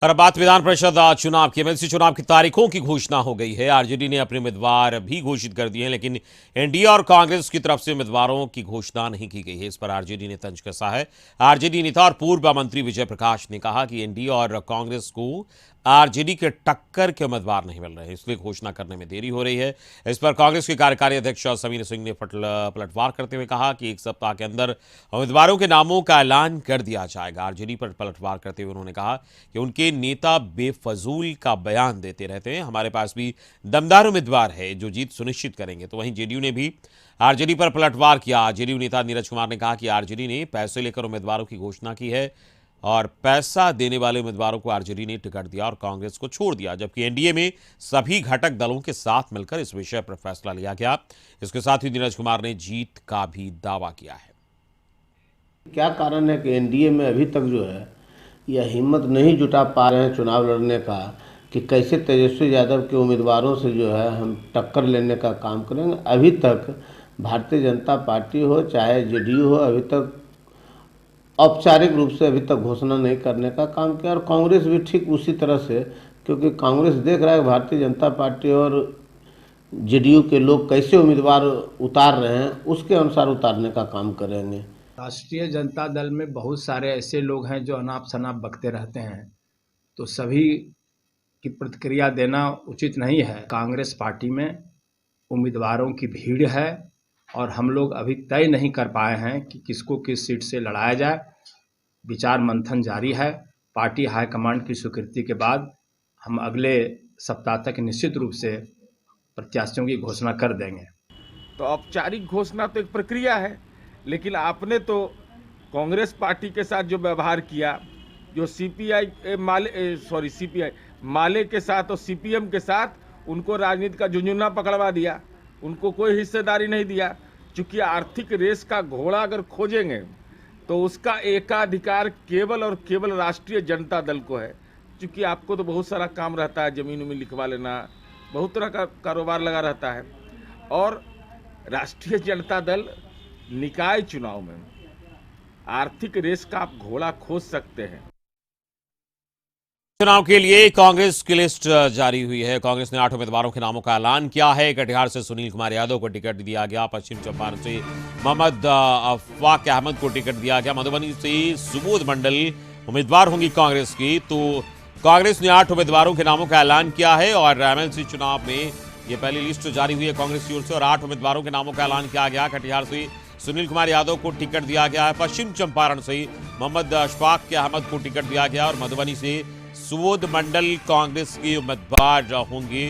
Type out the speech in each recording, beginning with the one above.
और अब बात विधान परिषद चुनाव की। एमएलसी चुनाव की तारीखों की घोषणा हो गई है। आरजेडी ने अपने उम्मीदवार भी घोषित कर दिए हैं, लेकिन एनडीए और कांग्रेस की तरफ से उम्मीदवारों की घोषणा नहीं की गई है। इस पर आरजेडी ने तंज कसा है। आरजेडी नेता और पूर्व मंत्री विजय प्रकाश ने कहा कि एनडीए और कांग्रेस को आरजेडी के टक्कर के उम्मीदवार नहीं मिल रहे हैं, इसलिए घोषणा करने में देरी हो रही है। इस पर कांग्रेस के कार्यकारी अध्यक्ष समीर सिंह ने पलटवार करते हुए कहा कि एक सप्ताह के अंदर उम्मीदवारों के नामों का ऐलान कर दिया जाएगा। आरजेडी पर पलटवार करते हुए उन्होंने कहा कि उनके नेता बेफजूल का बयान देते रहते हैं। हमारे पास भी दमदार उम्मीदवार है जो जीत सुनिश्चित करेंगे। तो वहीं जेडीयू ने भी आरजेडी पर पलटवार किया। जेडीयू नेता नीरज कुमार ने कहा कि आरजेडी ने पैसे लेकर उम्मीदवारों की घोषणा की है और पैसा देने वाले उम्मीदवारों को आरजेडी ने टिकट दिया और कांग्रेस को छोड़ दिया, जबकि एनडीए में सभी घटक दलों के साथ मिलकर इस विषय पर फैसला लिया गया। इसके साथ ही नीरज कुमार ने जीत का भी दावा किया है। क्या कारण है कि एनडीए में अभी तक जो है यह हिम्मत नहीं जुटा पा रहे हैं चुनाव लड़ने का कि कैसे तेजस्वी यादव के उम्मीदवारों से जो है हम टक्कर लेने का काम करेंगे। अभी तक भारतीय जनता पार्टी हो चाहे जेडीयू हो, अभी तक औपचारिक रूप से अभी तक घोषणा नहीं करने का काम किया। और कांग्रेस भी ठीक उसी तरह से, क्योंकि कांग्रेस देख रहा है भारतीय जनता पार्टी और जेडीयू के लोग कैसे उम्मीदवार उतार रहे हैं, उसके अनुसार उतारने का काम करेंगे। राष्ट्रीय जनता दल में बहुत सारे ऐसे लोग हैं जो अनाप शनाप बकते रहते हैं, तो सभी की प्रतिक्रिया देना उचित नहीं है। कांग्रेस पार्टी में उम्मीदवारों की भीड़ है और हम लोग अभी तय नहीं कर पाए हैं कि किसको किस सीट से लड़ाया जाए। विचार मंथन जारी है। पार्टी हाईकमांड की स्वीकृति के बाद हम अगले सप्ताह तक निश्चित रूप से प्रत्याशियों की घोषणा कर देंगे। तो औपचारिक घोषणा तो एक प्रक्रिया है, लेकिन आपने तो कांग्रेस पार्टी के साथ जो व्यवहार किया, जो सीपीआई माले के साथ और सीपीएम के साथ उनको राजनीति का झुंझुना पकड़वा दिया, उनको कोई हिस्सेदारी नहीं दिया। चूंकि आर्थिक रेस का घोड़ा अगर खोजेंगे तो उसका एकाधिकार केवल और केवल राष्ट्रीय जनता दल को है। चूंकि आपको तो बहुत सारा काम रहता है, जमीन में लिखवा लेना, बहुत तरह का कारोबार लगा रहता है, और राष्ट्रीय जनता दल निकाय चुनाव में आर्थिक रेस का आप घोड़ा खोज सकते हैं। चुनाव के लिए कांग्रेस की लिस्ट जारी हुई है। कांग्रेस ने 8 उम्मीदवारों के नामों का ऐलान किया है। कटिहार से सुनील कुमार यादव को टिकट दिया गया। पश्चिम चंपारण से मोहम्मद अफवाक अहमद को टिकट दिया गया। मधुबनी से सुबोध मंडल उम्मीदवार होंगी कांग्रेस की। तो कांग्रेस ने 8 उम्मीदवारों के नामों का ऐलान किया है और एमएलसी चुनाव में ये पहली लिस्ट जारी हुई है कांग्रेस की ओर से और 8 उम्मीदवारों के नामों का ऐलान किया गया। कटिहार से सुनील कुमार यादव को टिकट दिया गया है। पश्चिम चंपारण से मोहम्मद अशफाक अहमद को टिकट दिया गया और मधुबनी से सुबोध मंडल कांग्रेस के उम्मीदवार होंगे।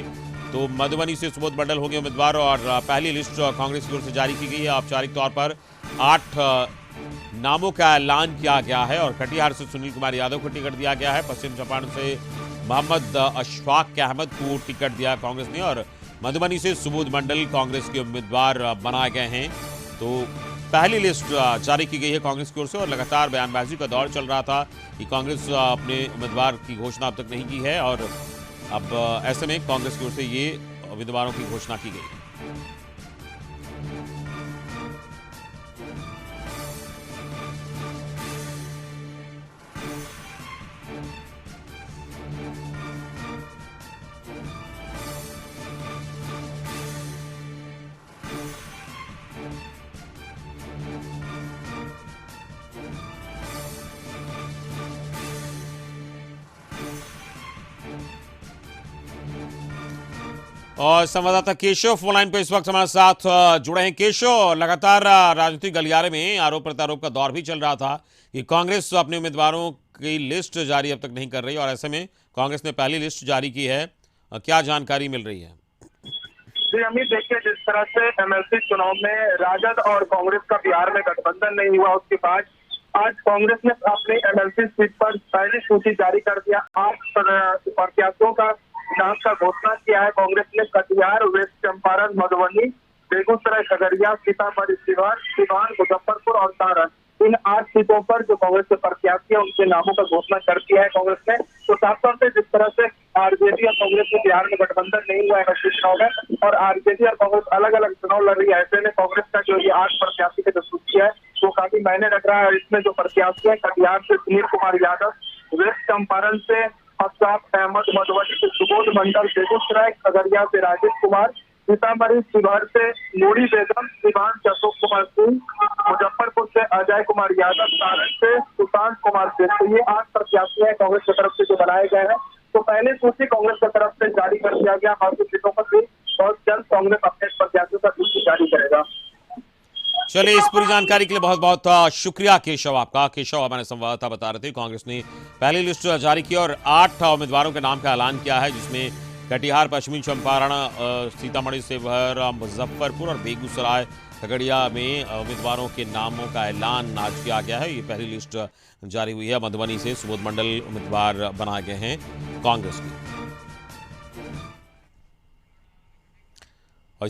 तो मधुबनी से सुबोध मंडल होंगे उम्मीदवार और पहली लिस्ट कांग्रेस की ओर से जारी की गई है। औपचारिक तौर पर 8 नामों का ऐलान किया गया है और कटिहार से सुनील कुमार यादव को टिकट दिया गया है। पश्चिम चंपारण से मोहम्मद अशफाक अहमद को टिकट दिया कांग्रेस ने और मधुबनी से सुबोध मंडल कांग्रेस के उम्मीदवार बनाए गए हैं। तो पहली लिस्ट जारी की गई है कांग्रेस की ओर से और लगातार बयानबाजी का दौर चल रहा था कि कांग्रेस अपने उम्मीदवार की घोषणा अब तक नहीं की है और अब ऐसे में कांग्रेस की ओर से ये उम्मीदवारों की घोषणा की गई है। और संवाददाता केशव फोन लाइन पर इस वक्त हमारे साथ जुड़े हैं। केशव, लगातार राजनीतिक गलियारे में आरोप प्रत्यारोप का दौर भी चल रहा था कि कांग्रेस अपने उम्मीदवारों की लिस्ट जारी अब तक नहीं कर रही और ऐसे में कांग्रेस ने पहली लिस्ट जारी की है। क्या जानकारी मिल रही है? जी अमित, देखिए जिस तरह से एमएलसी चुनाव में राजद और कांग्रेस का बिहार में गठबंधन नहीं हुआ, उसके बाद आज कांग्रेस ने अपनी एमएलसी सीट पर पहली सूची जारी कर दिया। 8 प्रत्याशियों का नाम का घोषणा किया है कांग्रेस ने। कटिहार, वेस्ट चंपारण, मधुबनी, बेगूसराय, खगड़िया, सीतामढ़ी, सिवान, मुजफ्फरपुर और सारण, इन 8 सीटों पर जो कांग्रेस के प्रत्याशी है उनके नामों का घोषणा कर दिया है कांग्रेस ने। तो साफ तौर से जिस तरह से आरजेडी और कांग्रेस के बिहार में गठबंधन नहीं हुआ है चुनाव में और आरजेडी और कांग्रेस अलग अलग चुनाव लड़ रही है, ऐसे में कांग्रेस का जो ये 8 प्रत्याशी की जो सूची है वो काफी मायने रख रहा है। इसमें जो प्रत्याशी है, कटिहार से सुनील कुमार यादव, वेस्ट चंपारण से अफसाफ अहमद, मधुबनी से सुबोध मंडल, बेगूसराय खगड़िया से राजेश कुमार, सीतामढ़ी शिवहर से नूरी बेगम, सीवान से अशोक कुमार सिंह, मुजफ्फरपुर से अजय कुमार यादव, सारण से सुशांत कुमार सिंह। तो ये 8 प्रत्याशी हैं कांग्रेस की तरफ से जो बनाए गए हैं। तो पहले सूची कांग्रेस की तरफ से जारी कर दिया गया, बाकी सीटों पर भी बहुत जल्द कांग्रेस अपने प्रत्याशियों का सूची जारी करेगा। चलिए, इस पूरी जानकारी के लिए बहुत बहुत शुक्रिया केशव आपका। केशव हमारे संवाददाता बता रहे थे कांग्रेस ने पहली लिस्ट जारी की और 8 उम्मीदवारों के नाम का ऐलान किया है, जिसमें कटिहार, पश्चिमी चंपारण, सीतामढ़ी, शिवहर, मुजफ्फरपुर और बेगूसराय खगड़िया में उम्मीदवारों के नामों का ऐलान आज किया गया है। ये पहली लिस्ट जारी हुई है। मधुबनी से सुबोध मंडल उम्मीदवार बनाए गए हैं कांग्रेस के।